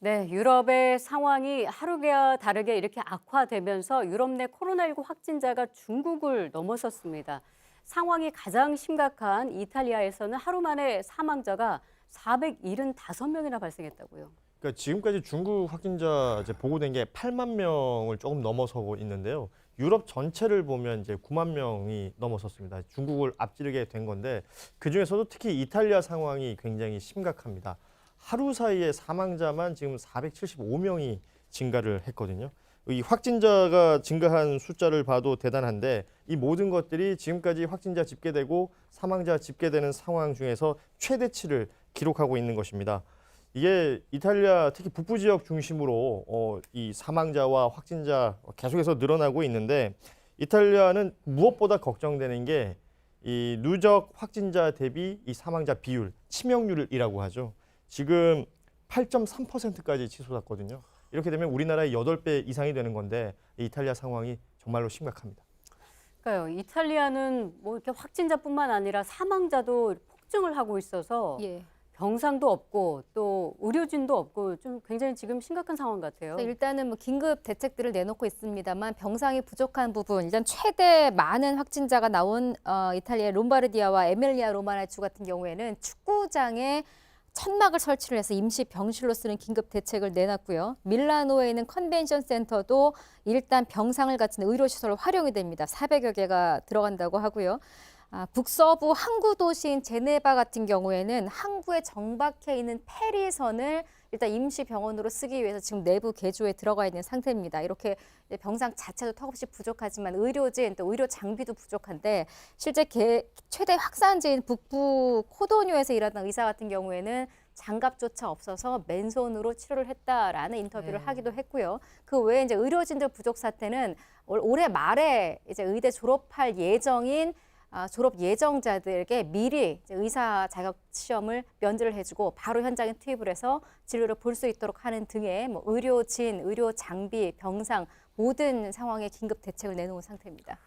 네, 유럽의 상황이 하루가 다르게 이렇게 악화되면서 유럽 내 코로나19 확진자가 중국을 넘어섰습니다. 상황이 가장 심각한 이탈리아에서는 하루 만에 사망자가 475명이나 발생했다고요. 그러니까 지금까지 중국 확진자 이제 보고된 게 8만 명을 조금 넘어서고 있는데요. 유럽 전체를 보면 이제 9만 명이 넘어섰습니다. 중국을 앞지르게 된 건데 그 중에서도 특히 이탈리아 상황이 굉장히 심각합니다. 하루 사이에 사망자만 지금 475명이 증가를 했거든요. 이 확진자가 증가한 숫자를 봐도 대단한데 이 모든 것들이 지금까지 확진자 집계되고 사망자 집계되는 상황 중에서 최대치를 기록하고 있는 것입니다. 이게 이탈리아 특히 북부 지역 중심으로 이 사망자와 확진자 계속해서 늘어나고 있는데 이탈리아는 무엇보다 걱정되는 게 이 누적 확진자 대비 이 사망자 비율, 치명률이라고 하죠. 지금 8.3%까지 치솟았거든요. 이렇게 되면 우리나라의 8배 이상이 되는 건데 이탈리아 상황이 정말로 심각합니다. 그러니까요, 이탈리아는 뭐 이렇게 확진자뿐만 아니라 사망자도 폭증을 하고 있어서 예. 병상도 없고 또 의료진도 없고 좀 굉장히 지금 심각한 상황 같아요. 일단은 뭐 긴급 대책들을 내놓고 있습니다만 병상이 부족한 부분, 일단 최대 많은 확진자가 나온 이탈리아 롬바르디아와 에밀리아 로마나 주 같은 경우에는 축구장에 천막을 설치를 해서 임시 병실로 쓰는 긴급 대책을 내놨고요. 밀라노에 있는 컨벤션 센터도 일단 병상을 갖춘 의료시설로 활용이 됩니다. 400여 개가 들어간다고 하고요. 북서부 항구 도시인 제네바 같은 경우에는 항구에 정박해 있는 페리선을 일단 임시 병원으로 쓰기 위해서 지금 내부 개조에 들어가 있는 상태입니다. 이렇게 병상 자체도 턱없이 부족하지만 의료진 또 의료 장비도 부족한데 실제 최대 확산지인 북부 코도뉴에서 일하던 의사 같은 경우에는 장갑조차 없어서 맨손으로 치료를 했다라는 인터뷰를 하기도 했고요. 그 외에 이제 의료진들 부족 사태는 올해 말에 이제 의대 졸업할 예정인 졸업 예정자들에게 미리 의사 자격 시험을 면제를 해주고 바로 현장에 투입을 해서 진료를 볼 수 있도록 하는 등의 뭐 의료진, 의료 장비, 병상 모든 상황에 긴급 대책을 내놓은 상태입니다.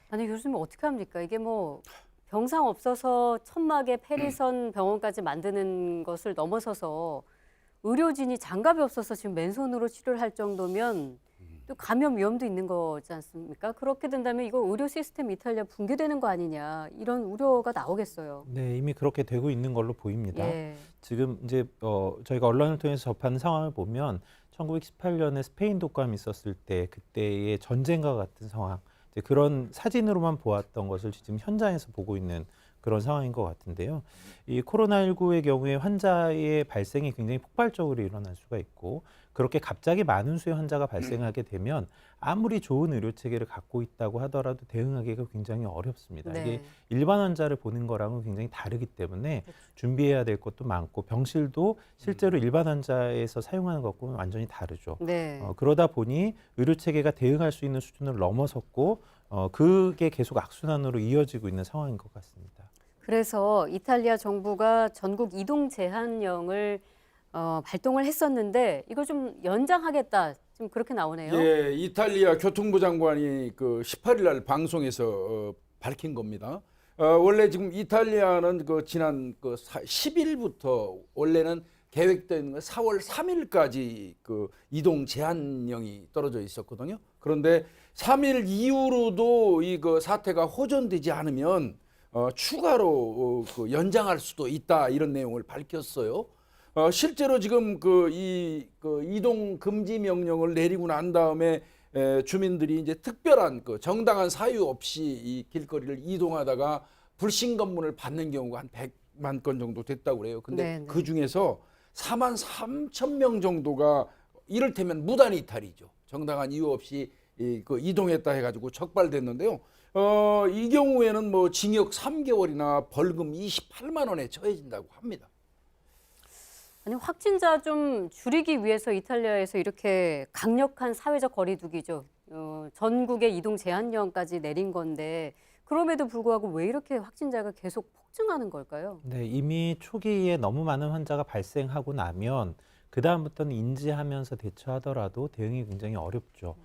아니 교수님 어떻게 합니까? 이게 뭐 병상 없어서 천막에 페리선 병원까지 만드는 것을 넘어서서 의료진이 장갑이 없어서 지금 맨손으로 치료를 할 정도면 또 감염 위험도 있는 거지 않습니까? 그렇게 된다면 이거 의료 시스템 이탈리아 붕괴되는 거 아니냐 이런 우려가 나오겠어요. 네, 이미 그렇게 되고 있는 걸로 보입니다. 예. 지금 이제 저희가 언론을 통해서 접하는 상황을 보면 1918년에 스페인 독감이 있었을 때 그때의 전쟁과 같은 상황, 이제 그런 사진으로만 보았던 것을 지금 현장에서 보고 있는 그런 상황인 것 같은데요. 이 코로나19의 경우에 환자의 발생이 굉장히 폭발적으로 일어날 수가 있고 그렇게 갑자기 많은 수의 환자가 발생하게 되면 아무리 좋은 의료 체계를 갖고 있다고 하더라도 대응하기가 굉장히 어렵습니다. 네. 이게 일반 환자를 보는 거랑은 굉장히 다르기 때문에 준비해야 될 것도 많고 병실도 실제로 일반 환자에서 사용하는 것과는 완전히 다르죠. 네. 그러다 보니 의료 체계가 대응할 수 있는 수준을 넘어섰고 그게 계속 악순환으로 이어지고 있는 상황인 것 같습니다. 그래서 이탈리아 정부가 전국 이동 제한령을 발동을 했었는데 이걸 좀 연장하겠다. 지금 그렇게 나오네요. 예, 이탈리아 교통부 장관이 그 18일 날 방송에서 밝힌 겁니다. 원래 지금 이탈리아는 그 지난 10일부터 원래는 계획된 4월 3일까지 그 이동 제한령이 떨어져 있었거든요. 그런데 3일 이후로도 이 그 사태가 호전되지 않으면 추가로 그 연장할 수도 있다 이런 내용을 밝혔어요. 실제로 지금 그 이동 금지 명령을 내리고 난 다음에 주민들이 이제 특별한 그 정당한 사유 없이 이 길거리를 이동하다가 불신 검문을 받는 경우가 한 100만 건 정도 됐다고 그래요. 근데 네네. 그 중에서 4만 3천 명 정도가 이를테면 무단 이탈이죠. 정당한 이유 없이 그 이동했다 해가지고 적발됐는데요. 이 경우에는 뭐 징역 3개월이나 벌금 28만 원에 처해진다고 합니다. 아니 확진자 좀 줄이기 위해서 이탈리아에서 이렇게 강력한 사회적 거리두기죠. 전국의 이동 제한령까지 내린 건데 그럼에도 불구하고 왜 이렇게 확진자가 계속 폭증하는 걸까요? 네, 이미 초기에 너무 많은 환자가 발생하고 나면 그 다음부터는 인지하면서 대처하더라도 대응이 굉장히 어렵죠.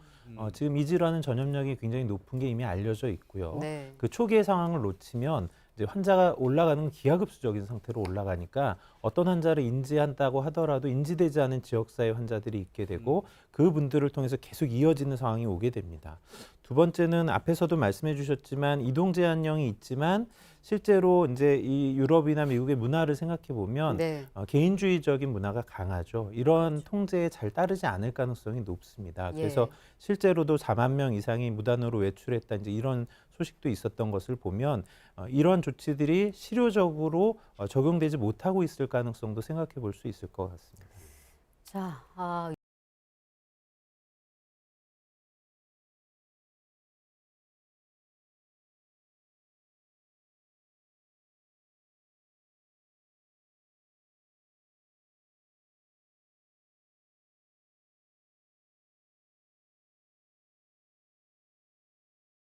지금 이 질환은 전염력이 굉장히 높은 게 이미 알려져 있고요. 네. 그 초기의 상황을 놓치면 이제 환자가 올라가는 건 기하급수적인 상태로 올라가니까 어떤 환자를 인지한다고 하더라도 인지되지 않은 지역사회 환자들이 있게 되고 그분들을 통해서 계속 이어지는 상황이 오게 됩니다. 두 번째는 앞에서도 말씀해 주셨지만 이동 제한령이 있지만 실제로 이제 이 유럽이나 미국의 문화를 생각해 보면 네. 개인주의적인 문화가 강하죠. 이런 통제에 잘 따르지 않을 가능성이 높습니다. 그래서 예. 실제로도 4만 명 이상이 무단으로 외출했다 이제 이런 소식도 있었던 것을 보면 이런 조치들이 실효적으로 적용되지 못하고 있을 가능성도 생각해 볼 수 있을 것 같습니다. 자,